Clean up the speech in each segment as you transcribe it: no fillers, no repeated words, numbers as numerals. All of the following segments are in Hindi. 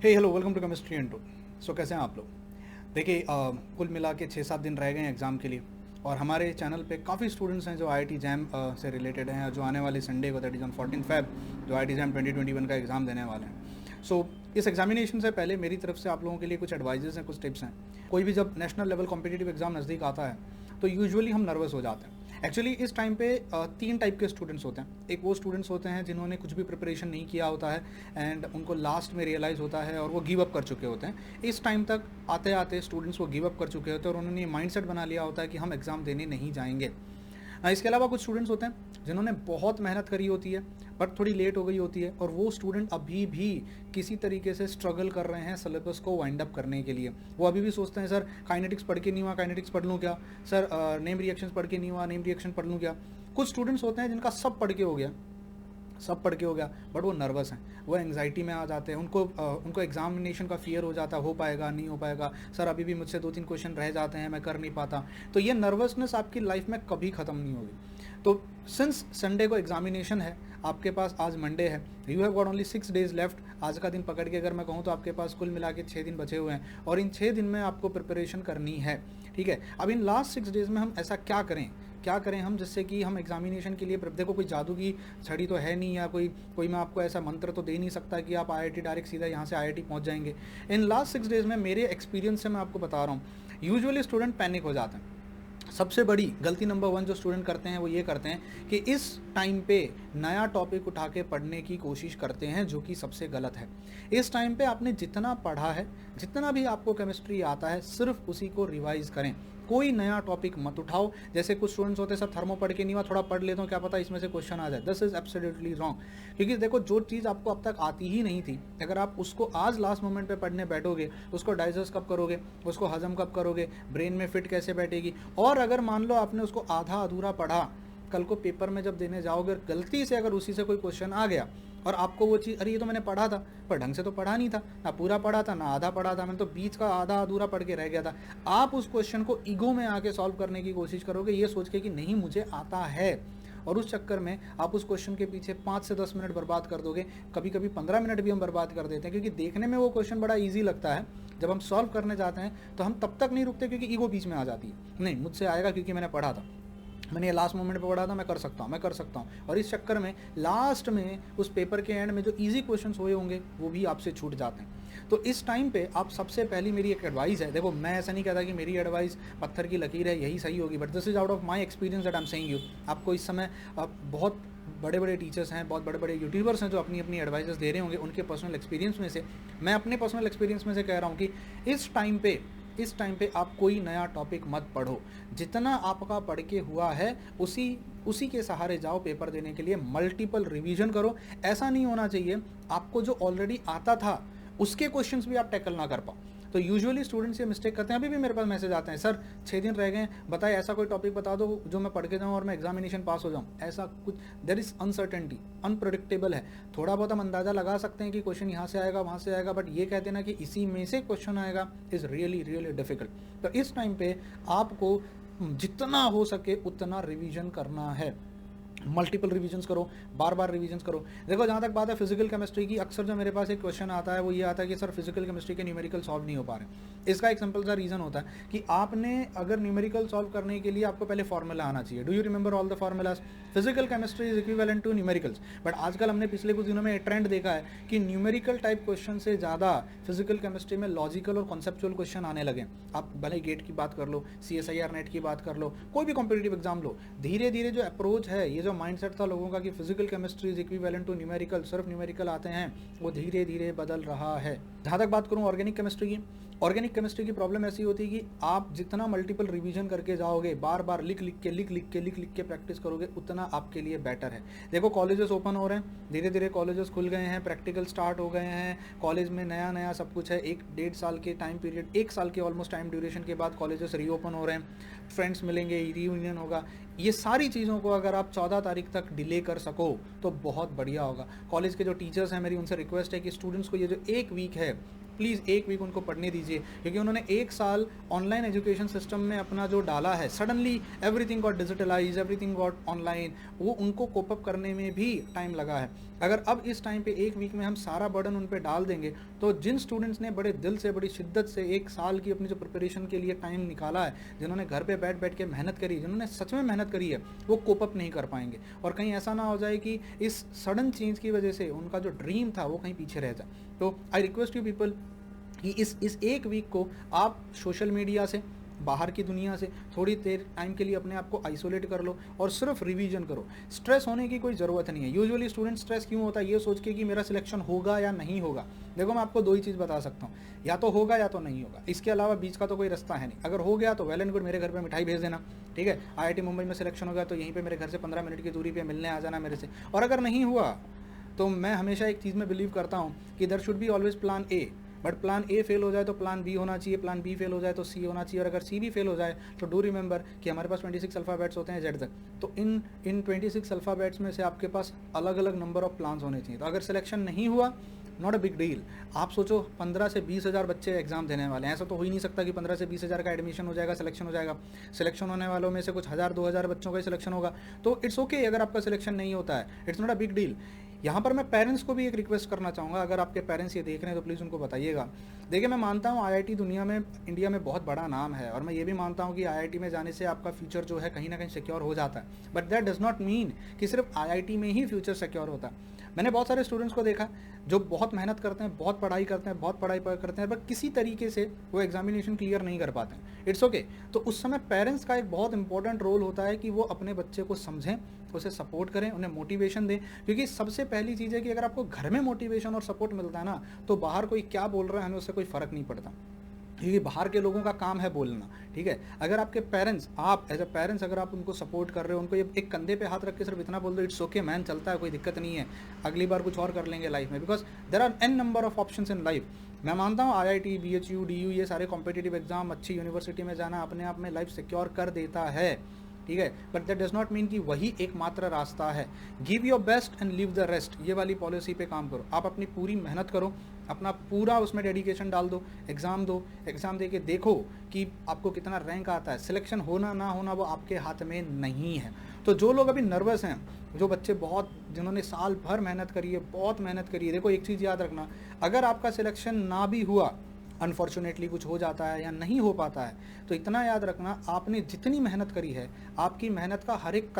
Hey hello welcome to chemistry and two. So कैसे हैं आप लोग? देखिए कुल मिला के 6-7 दिन रह गए हैं एग्ज़ाम के लिए और हमारे चैनल पे काफ़ी स्टूडेंट्स हैं जो आईआईटी जैम से रिलेटेड हैं, जो आने वाले संडे को दैट इज़ ऑन 14 फेब जो आईआईटी जैम 2021 का एग्ज़ाम देने वाले हैं। सो इस एग्जामिनेशन से पहले मेरी तरफ से आप लोगों के लिए कुछ एडवाइजेस हैं, कुछ टिप्स हैं। कोई भी जब नेशनल लेवल कॉम्पिटिटिव एग्ज़ाम नज़दीक आता है तो यूजुअली हम नर्वस हो जाते हैं। एक्चुअली इस टाइम पे 3 टाइप के स्टूडेंट्स होते हैं। एक वो स्टूडेंट्स होते हैं जिन्होंने कुछ भी प्रिपरेशन नहीं किया होता है एंड उनको लास्ट में रियलाइज़ होता है और वो गिव अप कर चुके होते हैं। इस टाइम तक आते आते स्टूडेंट्स वो गिव अप कर चुके होते हैं और उन्होंने ये माइंडसेट बना लिया होता है कि हम एग्ज़ाम देने नहीं जाएंगे। इसके अलावा कुछ स्टूडेंट्स होते हैं जिन्होंने बहुत मेहनत करी होती है बट थोड़ी लेट हो गई होती है और वो स्टूडेंट अभी भी किसी तरीके से स्ट्रगल कर रहे हैं सिलेबस को वाइंड अप करने के लिए। वो अभी भी सोचते हैं सर काइनेटिक्स पढ़ के नहीं हुआ, काइनेटिक्स पढ़ लूँ क्या, सर नेम रिएक्शंस पढ़ के नहीं हुआ, नेम रिएक्शन पढ़ लूँ क्या। कुछ स्टूडेंट्स होते हैं जिनका सब पढ़ के हो गया, बट वो नर्वस हैं, वो एंग्जाइटी में आ जाते हैं, उनको एग्जामिनेशन का फियर हो जाता है, हो पाएगा नहीं हो पाएगा, सर अभी भी मुझसे 2-3 क्वेश्चन रह जाते हैं, मैं कर नहीं पाता। तो ये नर्वसनेस आपकी लाइफ में कभी ख़त्म नहीं होगी। तो सिंस संडे को एग्जामिनेशन है, आपके पास आज मंडे है, you have got only 6 days left. आज का दिन पकड़ के अगर मैं कहूँ तो आपके पास कुल मिला के 6 दिन बचे हुए हैं और इन 6 दिन में आपको प्रिपरेशन करनी है। ठीक है, अब इन लास्ट 6 डेज़ में हम ऐसा क्या करें हम जिससे कि हम एग्जामिनेशन के लिए देखो कोई जादू की छड़ी तो है नहीं या कोई मैं आपको ऐसा मंत्र तो दे नहीं सकता कि आप आईआईटी डायरेक्ट सीधा यहाँ से आईआईटी पहुँच जाएंगे। इन लास्ट 6 डेज़ में मेरे एक्सपीरियंस से मैं आपको बता रहा हूँ, यूजुअली स्टूडेंट पैनिक हो जाते हैं। सबसे बड़ी गलती नंबर 1 जो स्टूडेंट करते हैं वो ये करते हैं कि इस टाइम पे नया टॉपिक उठा के पढ़ने की कोशिश करते हैं, जो कि सबसे गलत है। इस टाइम पे आपने जितना पढ़ा है, जितना भी आपको केमिस्ट्री आता है, सिर्फ उसी को रिवाइज करें। कोई नया टॉपिक मत उठाओ। जैसे कुछ स्टूडेंट्स होते हैं सर थर्मो पढ़ के नहीं हुआ, थोड़ा पढ़ लेता हूँ, क्या पता इसमें से क्वेश्चन आ जाए। This is absolutely wrong. क्योंकि देखो जो चीज़ आपको अब तक आती ही नहीं थी, अगर आप उसको आज लास्ट मोमेंट पे पढ़ने बैठोगे, उसको डाइजेस्ट कब करोगे, उसको हजम कब करोगे, ब्रेन में फिट कैसे बैठेगी। और अगर मान लो आपने उसको आधा अधूरा पढ़ा, कल को पेपर में जब देने जाओगे गलती से अगर उसी से कोई क्वेश्चन आ गया और आपको वो चीज़, अरे ये तो मैंने पढ़ा था पर ढंग से तो पढ़ा नहीं था, ना पूरा पढ़ा था ना आधा पढ़ा था, मैंने तो बीच का आधा अधूरा पढ़ के रह गया था। आप उस क्वेश्चन को ईगो में आके सॉल्व करने की कोशिश करोगे, ये सोच के कि नहीं मुझे आता है, और उस चक्कर में आप उस क्वेश्चन के पीछे 5 से 10 मिनट बर्बाद कर दोगे। कभी कभी 15 मिनट भी हम बर्बाद कर देते हैं, क्योंकि देखने में वो क्वेश्चन बड़ा ईजी लगता है। जब हम सॉल्व करने जाते हैं तो हम तब तक नहीं रुकते क्योंकि ईगो बीच में आ जाती है, नहीं मुझसे आएगा क्योंकि मैंने पढ़ा था, मैंने ये लास्ट मोमेंट पे पढ़ा था, मैं कर सकता हूँ। और इस चक्कर में लास्ट में उस पेपर के एंड में जो इजी क्वेश्चंस हुए होंगे वो भी आपसे छूट जाते हैं। तो इस टाइम पे आप सबसे पहली मेरी एक एडवाइस है, देखो मैं ऐसा नहीं कहता कि मेरी एडवाइस पत्थर की लकीर है यही सही होगी, but this is out of my experience that I am saying you. आपको इस समय बहुत बड़े बड़े टीचर्स हैं, बहुत बड़े बड़े यूट्यूबर्स हैं जो अपनी अपनी एडवाइजेस दे रहे होंगे, उनके पर्सनल एक्सपीरियंस में से मैं अपने पर्सनल एक्सपीरियंस में से कह रहा हूँ कि इस टाइम पे आप कोई नया टॉपिक मत पढ़ो। जितना आपका पढ़ के हुआ है उसी के सहारे जाओ पेपर देने के लिए। मल्टीपल रिवीजन करो। ऐसा नहीं होना चाहिए आपको जो ऑलरेडी आता था उसके क्वेश्चंस भी आप टैकल ना कर पाओ। तो यूजुअली स्टूडेंट्स ये मिस्टेक करते हैं। अभी भी मेरे पास मैसेज आते हैं, सर 6 दिन रह गए, बताइए ऐसा कोई टॉपिक बता दो जो मैं पढ़ के जाऊँ और मैं एग्जामिनेशन पास हो जाऊँ। ऐसा कुछ, देयर इज अनसर्टेनिटी, अनप्रेडिक्टेबल है। थोड़ा बहुत हम अंदाज़ा लगा सकते हैं कि क्वेश्चन यहाँ से आएगा वहाँ से आएगा, बट ये कहते हैं ना कि इसी में से क्वेश्चन आएगा इज़ रियली रियली डिफिकल्ट। तो इस टाइम पे आपको जितना हो सके उतना रिवीजन करना है। मल्टीपल रिवीजन्स करो, बार बार रिवीजन्स करो। देखो जहाँ तक बात है फिजिकल केमिस्ट्री की, अक्सर जो मेरे पास एक क्वेश्चन आता है वो ये आता है कि सर फिजिकल केमिस्ट्री के न्यूमेरिकल सॉल्व नहीं हो पा रहे। इसका एक सिंपल सा रीज़न होता है कि आपने अगर न्यूमेरिकल सॉल्व करने के लिए आपको पहले फार्मूला आना चाहिए। Do you remember all the formulas? Physical chemistry is equivalent to numericals. But आजकल हमने पिछले कुछ दिनों में ट्रेंड देखा है कि न्यूमेरिकल टाइप क्वेश्चन से ज़्यादा फिजिकल केमिस्ट्री में लॉजिकल और कॉन्सेप्चुअल क्वेश्चन आने लगे। आप भले गेट की बात कर लो, CSIR नेट की बात कर लो, कोई भी कॉम्पिटिटिव एग्जाम लो, धीरे धीरे जो अप्रोच है, ये जो माइंडसेट था लोगों का कि physical chemistry is equivalent to numerical, सिर्फ न्यूमेरिकल आते हैं, वो धीरे धीरे बदल रहा है। जहाँ तक बात करूँ ऑर्गेनिक केमिस्ट्री की प्रॉब्लम ऐसी होती है कि आप जितना मल्टीपल रिवीजन करके जाओगे, बार बार लिख लिख के प्रैक्टिस करोगे, उतना आपके लिए बेटर है। देखो कॉलेजेस ओपन हो रहे हैं, धीरे धीरे कॉलेजेस खुल गए हैं, प्रैक्टिकल स्टार्ट हो गए हैं, कॉलेज में नया नया सब कुछ है। 1-1.5 साल के टाइम पीरियड, 1 साल के ऑलमोस्ट टाइम ड्यूरेशन के बाद कॉलेजेस रीओपन हो रहे हैं, फ्रेंड्स मिलेंगे, रीयूनियन होगा। ये सारी चीज़ों को अगर आप 14 तारीख तक डिले कर सको तो बहुत बढ़िया होगा। कॉलेज के जो टीचर्स हैं, मेरी उनसे रिक्वेस्ट है कि स्टूडेंट्स को ये जो 1 वीक है, प्लीज़ 1 वीक उनको पढ़ने दीजिए, क्योंकि उन्होंने 1 साल ऑनलाइन एजुकेशन सिस्टम में अपना जो डाला है, suddenly everything got digitalize, everything got online, वो उनको कोप अप करने में भी टाइम लगा है। अगर अब इस टाइम पे एक वीक में हम सारा बर्डन उन पे डाल देंगे, तो जिन स्टूडेंट्स ने बड़े दिल से, बड़ी शिद्दत से एक साल की अपनी जो प्रिपरेशन के लिए टाइम निकाला है, जिन्होंने घर पे बैठ बैठ के मेहनत करी, जिन्होंने सच में मेहनत करी है, वो कोप अप नहीं कर पाएंगे। और कहीं ऐसा ना हो जाए कि इस सडन चेंज की वजह से उनका जो ड्रीम था वो कहीं पीछे रह जाए। तो आई रिक्वेस्ट यू पीपल कि इस एक वीक को आप सोशल मीडिया से, बाहर की दुनिया से थोड़ी देर टाइम के लिए अपने आप को आइसोलेट कर लो और सिर्फ रिवीजन करो। स्ट्रेस होने की कोई ज़रूरत नहीं है। यूजुअली स्टूडेंट स्ट्रेस क्यों होता है, ये सोच के कि मेरा सिलेक्शन होगा या नहीं होगा। देखो मैं आपको दो ही चीज़ बता सकता हूँ, या तो होगा या तो नहीं होगा, इसके अलावा बीच का तो कोई रास्ता है नहीं। अगर हो गया तो वेल एंड गुड, मेरे घर पर मिठाई भेज देना, ठीक है। IIT मुंबई में सिलेक्शन हो गया तो यहीं पर मेरे घर से 15 मिनट की दूरी पर मिलने आ जाना मेरे से। और अगर नहीं हुआ तो मैं हमेशा एक चीज़ में बिलीव करता हूँ कि there should be always plan A, but plan A fail हो जाए तो प्लान बी होना चाहिए, प्लान बी फेल हो जाए तो सी होना चाहिए, और अगर सी भी फेल हो जाए तो डू रिमेंबर कि हमारे पास 26 अल्फ़ाबेट्स होते हैं जेड तक। तो इन 26 अल्फ़ाबेट्स में से आपके पास अलग अलग नंबर ऑफ प्लान्स होने चाहिए। तो अगर सिलेक्शन नहीं हुआ, नॉट अ बिग डील। आप सोचो 15 से 20 हज़ार बच्चे एग्जाम देने वाले हैं, ऐसा तो हो ही नहीं सकता कि 15 से 20 हज़ार का एडमिशन हो जाएगा, सिलेक्शन हो जाएगा। सिलेक्शन होने वालों में से कुछ 1000-2000 बच्चों का ही सिलेक्शन होगा। तो इट्स ओके अगर आपका सिलेक्शन नहीं होता है, it's not a big deal. यहाँ पर मैं पेरेंट्स को भी एक रिक्वेस्ट करना चाहूँगा, अगर आपके पेरेंट्स ये देख रहे हैं तो प्लीज़ उनको बताइएगा। देखिए मैं मानता हूँ IIT दुनिया में, इंडिया में बहुत बड़ा नाम है, और मैं ये भी मानता हूँ कि IIT में जाने से आपका फ्यूचर जो है कहीं ना कहीं सिक्योर हो जाता है, but that does not mean कि सिर्फ IIT में ही फ्यूचर सिक्योर होता है। मैंने बहुत सारे स्टूडेंट्स को देखा जो बहुत मेहनत करते हैं, बहुत पढ़ाई करते हैं, बहुत पढ़ाई करते हैं, बट किसी तरीके से वो एग्जामिनेशन क्लियर नहीं कर पाते हैं। It's okay. तो उस समय पेरेंट्स का एक बहुत इंपॉर्टेंट रोल होता है कि वो अपने बच्चे को समझें, उसे सपोर्ट करें, उन्हें मोटिवेशन दें। क्योंकि सबसे पहली चीज़ है कि अगर आपको घर में मोटिवेशन और सपोर्ट मिलता है ना, तो बाहर कोई क्या बोल रहा है हमें उससे कोई फ़र्क नहीं पड़ता, क्योंकि बाहर के लोगों का काम है बोलना, ठीक है। अगर आपके पेरेंट्स, आप एज अ पेरेंट्स अगर आप उनको सपोर्ट कर रहे हो, उनको ये एक कंधे पे हाथ रख के सिर्फ इतना बोल दो, इट्स ओके मैन, चलता है, कोई दिक्कत नहीं है, अगली बार कुछ और कर लेंगे लाइफ में, because there are n number of options in life. मैं मानता हूँ IIT, BHU, DU ये सारे कॉम्पिटिटिव एग्जाम, अच्छी यूनिवर्सिटी में जाना अपने आप में लाइफ सिक्योर कर देता है, ठीक है, but that does not mean कि वही एकमात्र रास्ता है। Give your best and leave the rest, ये वाली पॉलिसी पे काम करो। आप अपनी पूरी मेहनत करो, अपना पूरा उसमें डेडिकेशन डाल दो, एग्ज़ाम दो, एग्ज़ाम दे के देखो कि आपको कितना रैंक आता है। सिलेक्शन होना ना होना वो आपके हाथ में नहीं है। तो जो लोग अभी नर्वस हैं, जो बच्चे बहुत, जिन्होंने साल भर मेहनत करी है, बहुत मेहनत करी है, देखो एक चीज़ याद रखना, अगर आपका सिलेक्शन ना भी हुआ, अनफॉर्चुनेटली कुछ हो जाता है या नहीं हो पाता है, तो इतना याद रखना, आपने जितनी मेहनत करी है, आपकी मेहनत का हर एक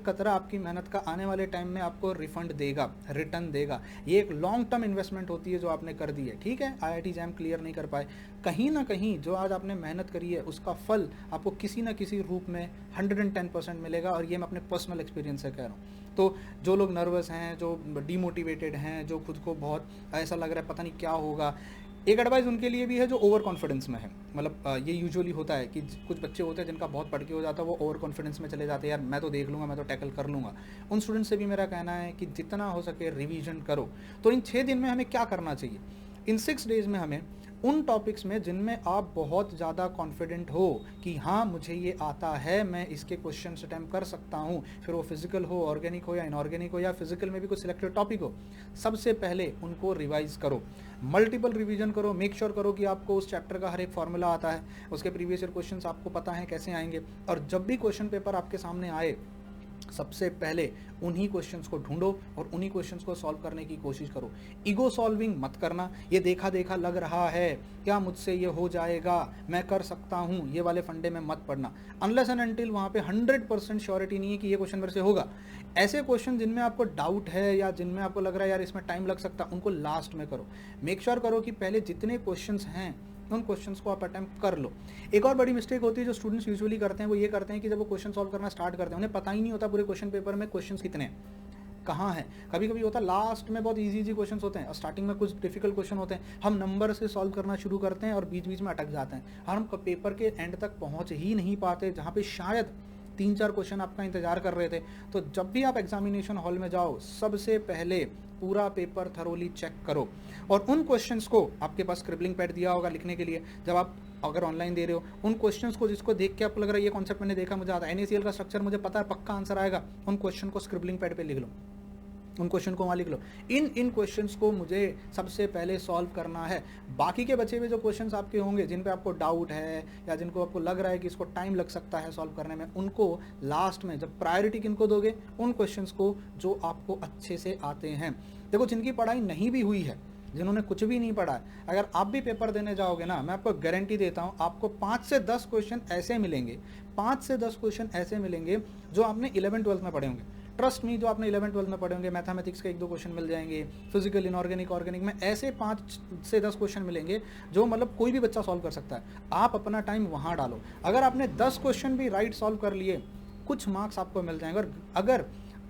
कतरा आपकी मेहनत का आने वाले टाइम में आपको रिफंड देगा, रिटर्न देगा। ये एक लॉन्ग टर्म इन्वेस्टमेंट होती है जो आपने कर दी है, ठीक है। IIT जैम क्लियर नहीं कर पाए, कहीं ना कहीं जो आज आपने मेहनत करी है उसका फल आपको किसी ना किसी रूप में 110% मिलेगा, और ये मैं अपने पर्सनल एक्सपीरियंस से कह रहा हूँ। तो जो लोग नर्वस हैं, जो डीमोटिवेटेड हैं, जो खुद को बहुत ऐसा लग रहा है पता नहीं क्या होगा, एक एडवाइस उनके लिए भी है जो ओवर कॉन्फिडेंस में है। मतलब ये यूजुअली होता है कि कुछ बच्चे होते हैं जिनका बहुत पढ़ के हो जाता है, वो ओवर कॉन्फिडेंस में चले जाते हैं, यार मैं तो देख लूँगा, मैं तो टैकल कर लूँगा। उन स्टूडेंट से भी मेरा कहना है कि जितना हो सके रिवीजन करो। तो इन 6 दिन में हमें क्या करना चाहिए, इन 6 डेज़ में हमें उन टॉपिक्स में जिनमें आप बहुत ज़्यादा कॉन्फिडेंट हो कि हाँ मुझे ये आता है, मैं इसके क्वेश्चन अटैम्प्ट कर सकता हूँ, फिर वो फिजिकल हो, ऑर्गेनिक हो या इनऑर्गेनिक हो, या फिजिकल में भी कोई सिलेक्टेड टॉपिक हो, सबसे पहले उनको रिवाइज करो, मल्टीपल रिवीजन करो। मेक श्योर करो कि आपको उस चैप्टर का हर एक फॉर्मूला आता है, उसके प्रीवियस ईयर क्वेश्चंस आपको पता है कैसे आएंगे, और जब भी क्वेश्चन पेपर आपके सामने आए, सबसे पहले उन्हीं क्वेश्चंस को ढूंढो और उन्हीं क्वेश्चंस को सॉल्व करने की कोशिश करो। ईगो सॉल्विंग मत करना, ये देखा देखा लग रहा है, क्या मुझसे ये हो जाएगा, मैं कर सकता हूँ, ये वाले फंडे में मत पड़ना, अनलेस एंड अनटिल वहाँ पे 100% श्योरिटी नहीं है कि ये क्वेश्चन मेरे से होगा। ऐसे क्वेश्चन जिनमें आपको डाउट है या जिनमें आपको लग रहा है यार इसमें टाइम लग सकता, उनको लास्ट में करो। मेक श्योर करो कि पहले जितने क्वेश्चंस हैं उन क्वेश्चंस को आप अटैम्प्ट कर लो। एक और बड़ी मिस्टेक होती है जो स्टूडेंट्स यूजुअली करते हैं, वो ये करते हैं कि जब वो क्वेश्चन सॉल्व करना स्टार्ट करते हैं, उन्हें पता ही नहीं होता पूरे क्वेश्चन पेपर में क्वेश्चंस कितने हैं, कहाँ है। कभी कभी होता है लास्ट में बहुत इजी क्वेश्चंस होते हैं और स्टार्टिंग में कुछ डिफिकल्ट क्वेश्चन होते हैं, हम नंबर से सॉल्व करना शुरू करते हैं और बीच बीच में अटक जाते हैं, हम पेपर के एंड तक पहुँच ही नहीं पाते, जहाँ पे शायद 3-4 क्वेश्चन आपका इंतजार कर रहे थे। तो जब भी आप एग्जामिनेशन हॉल में जाओ, सबसे पहले पूरा पेपर थरोली चेक करो, और उन क्वेश्चंस को, आपके पास स्क्रिबलिंग पैड दिया होगा लिखने के लिए, जब आप अगर ऑनलाइन दे रहे हो, उन क्वेश्चंस को जिसको देख के आपको लग रहा है ये कॉन्सेप्ट मैंने देखा, मुझे आता है, NaCl का स्ट्रक्चर मुझे पता है, पक्का आंसर आएगा, उन क्वेश्चन को स्क्रिबलिंग पैड पे लिख लो। उन क्वेश्चन को वहाँ लिख लो। इन क्वेश्चंस को मुझे सबसे पहले सॉल्व करना है। बाकी के बचे हुए जो क्वेश्चंस आपके होंगे जिन पे आपको डाउट है या जिनको आपको लग रहा है कि इसको टाइम लग सकता है सॉल्व करने में, उनको लास्ट में जब प्रायोरिटी किनको दोगे, उन क्वेश्चंस को जो आपको अच्छे से आते हैं। देखो जिनकी पढ़ाई नहीं भी हुई है, जिन्होंने कुछ भी नहीं पढ़ा है, अगर आप भी पेपर देने जाओगे ना, मैं आपको गारंटी देता हूँ आपको 5 से 10 क्वेश्चन ऐसे मिलेंगे, 5 से 10 क्वेश्चन ऐसे मिलेंगे जो आपने 11-12 में पढ़े होंगे। ट्रस्ट मी, जो आपने 11-12 में पढ़े होंगे, मैथमेटिक्स के 1-2 क्वेश्चन मिल जाएंगे, फिजिकल, इनऑर्गेनिक, ऑर्गेनिक में ऐसे 5 से 10 क्वेश्चन मिलेंगे जो मतलब कोई भी बच्चा सॉल्व कर सकता है। आप अपना टाइम वहाँ डालो। अगर आपने 10 क्वेश्चन भी राइट सॉल्व कर लिए, कुछ मार्क्स आपको मिल जाएंगे। और अगर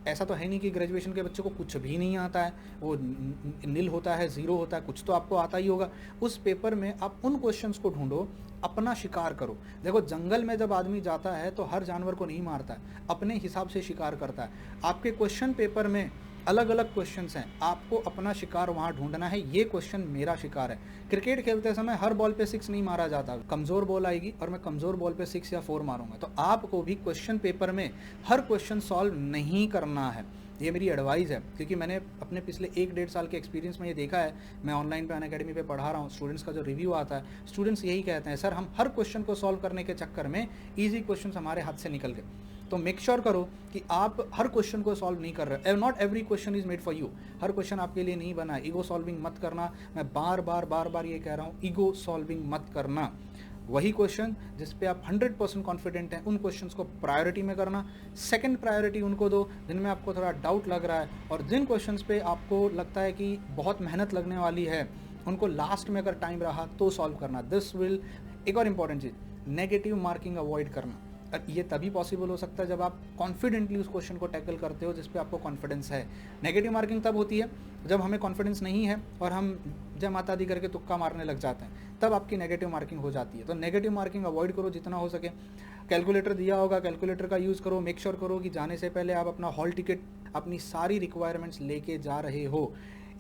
ऐसा तो है नहीं कि ग्रेजुएशन के बच्चे को कुछ भी नहीं आता है, वो नील होता है, ज़ीरो होता है, कुछ तो आपको आता ही होगा। उस पेपर में आप उन क्वेश्चंस को ढूंढो, अपना शिकार करो। देखो जंगल में जब आदमी जाता है तो हर जानवर को नहीं मारता है, अपने हिसाब से शिकार करता है। आपके क्वेश्चन पेपर में अलग अलग क्वेश्चंस हैं, आपको अपना शिकार वहाँ ढूंढना है। ये क्वेश्चन मेरा शिकार है। क्रिकेट खेलते समय हर बॉल पे 6 नहीं मारा जाता, कमज़ोर बॉल आएगी और मैं कमज़ोर बॉल पे 6 या 4 मारूंगा। तो आपको भी क्वेश्चन पेपर में हर क्वेश्चन सॉल्व नहीं करना है। ये मेरी एडवाइस है, क्योंकि मैंने अपने पिछले 1-1.5 साल के एक्सपीरियंस में ये देखा है। मैं ऑनलाइन पे अनअकैडमी पे पढ़ा रहा हूँ, स्टूडेंट्स का जो रिव्यू आता है, स्टूडेंट्स यही कहते हैं, सर हम हर क्वेश्चन को सॉल्व करने के चक्कर में ईजी क्वेश्चन हमारे हाथ से निकल गए। तो मेक श्योर करो कि आप हर क्वेश्चन को सॉल्व नहीं कर रहे। Not every question is made for you. Her question आपके लिए नहीं बना है। ईगो सॉल्विंग मत करना। मैं बार बार ये कह रहा हूँ, ईगो सॉल्विंग मत करना। वही क्वेश्चन जिस पे आप 100% कॉन्फिडेंट हैं, उन क्वेश्चंस को प्रायोरिटी में करना। सेकंड प्रायोरिटी उनको दो जिनमें आपको थोड़ा डाउट लग रहा है, और जिन क्वेश्चंस पे आपको लगता है कि बहुत मेहनत लगने वाली है, उनको लास्ट में अगर टाइम रहा तो सॉल्व करना। दिस विल, एक और इम्पॉर्टेंट चीज़, नेगेटिव मार्किंग अवॉइड करना। ये तभी पॉसिबल हो सकता है जब आप कॉन्फिडेंटली उस क्वेश्चन को टैकल करते हो जिस पे आपको कॉन्फिडेंस है। नेगेटिव मार्किंग तब होती है जब हमें कॉन्फिडेंस नहीं है और हम जय माता दी करके तुक्का मारने लग जाते हैं, तब आपकी नेगेटिव मार्किंग हो जाती है। तो नेगेटिव मार्किंग अवॉइड करो जितना हो सके। कैलकुलेटर दिया होगा, कैलकुलेटर का यूज़ करो। मेक श्योर करो कि जाने से पहले आप अपना हॉल टिकट, अपनी सारी रिक्वायरमेंट्स लेके जा रहे हो।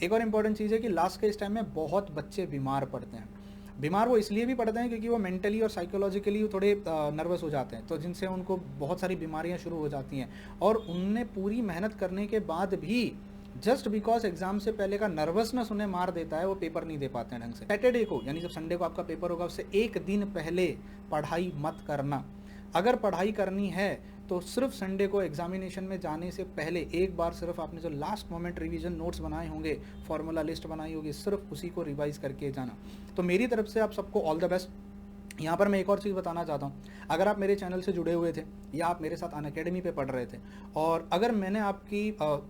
एक और इम्पॉर्टेंट चीज़ है कि लास्ट के इस टाइम में बहुत बच्चे बीमार पड़ते हैं। बीमार वो इसलिए भी पड़ते हैं क्योंकि वो मेंटली और साइकोलॉजिकली थोड़े नर्वस हो जाते हैं, तो जिनसे उनको बहुत सारी बीमारियां शुरू हो जाती हैं। और उनने पूरी मेहनत करने के बाद भी जस्ट बिकॉज एग्जाम से पहले का नर्वसनेस उन्हें मार देता है, वो पेपर नहीं दे पाते हैं ढंग से। सैटरडे को, यानी जब संडे को आपका पेपर होगा, उससे एक दिन पहले पढ़ाई मत करना। अगर पढ़ाई करनी है तो सिर्फ संडे को एग्जामिनेशन में जाने से पहले एक बार सिर्फ आपने जो लास्ट मोमेंट रिवीजन नोट्स बनाए होंगे, फॉर्मूला लिस्ट बनाई होगी, सिर्फ उसी को रिवाइज करके जाना। तो मेरी तरफ से आप सबको ऑल द बेस्ट। यहाँ पर मैं एक और चीज़ बताना चाहता हूँ, अगर आप मेरे चैनल से जुड़े हुए थे या आप मेरे साथ अनअकैडमी पे पढ़ रहे थे, और अगर मैंने आपकी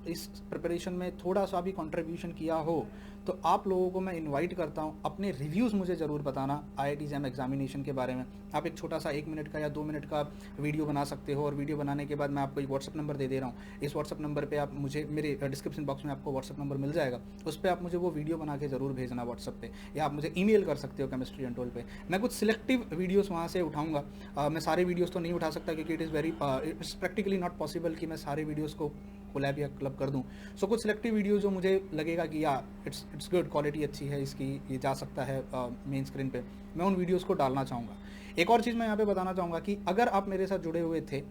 इस प्रिपरेशन में थोड़ा सा भी कंट्रीब्यूशन किया हो, तो आप लोगों को मैं इनवाइट करता हूँ, अपने रिव्यूज़ मुझे ज़रूर बताना IIT JAM एग्जामिनेशन के बारे में। आप एक छोटा सा 1 मिनट का या 2 मिनट का वीडियो बना सकते हो, और वीडियो बनाने के बाद मैं आपको एक व्हाट्सअप नंबर दे रहा हूँ। इस व्हाट्सअप नंबर पे आप मुझे, मेरे डिस्क्रिप्शन बॉक्स में आपको व्हाट्सअप नंबर मिल जाएगा, उस पर आप मुझे वो वीडियो बना के ज़रूर भेजना व्हाट्सअप पे, या आप मुझे ईमेल कर सकते हो केमिस्ट्री अनटोल्ड पे। मैं कुछ सिलेक्टिव वीडियोज़ वहाँ से उठाऊँगा। मैं सारे वीडियोज़ तो नहीं उठा सकता क्योंकि इट्स प्रैक्टिकली नॉट पॉसिबल कि मैं सारे वीडियोज़ को कोलैब या क्लब कर दूं। सो कुछ सिलेक्टिव वीडियो जो मुझे लगेगा कि या इट्स गुड, क्वालिटी अच्छी है इसकी, ये जा सकता है मेन स्क्रीन पे, मैं उन वीडियोस को डालना चाहूँगा। एक और चीज़ मैं यहाँ पे बताना चाहूँगा कि अगर आप मेरे साथ जुड़े हुए थे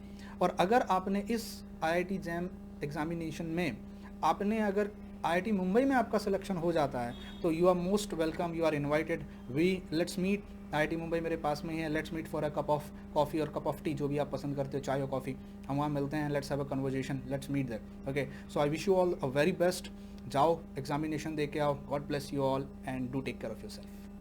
और अगर आपने इस IIT JAM एग्जामिनेशन में आपने अगर IIT मुंबई में आपका सिलेक्शन हो जाता है, तो you are most welcome, you are invited. Let's meet. IIT Mumbai मेरे पास में ही है। Let's meet for a cup of coffee और कप ऑफ टी, जो भी आप पसंद करते हो, चाय और कॉफ़ी, हम वहाँ मिलते हैं। Let's have a conversation, let's meet there. Okay, so I wish you all a very best. जाओ एग्जामिनेशन दे के आओ। God bless you all and do take care of yourself.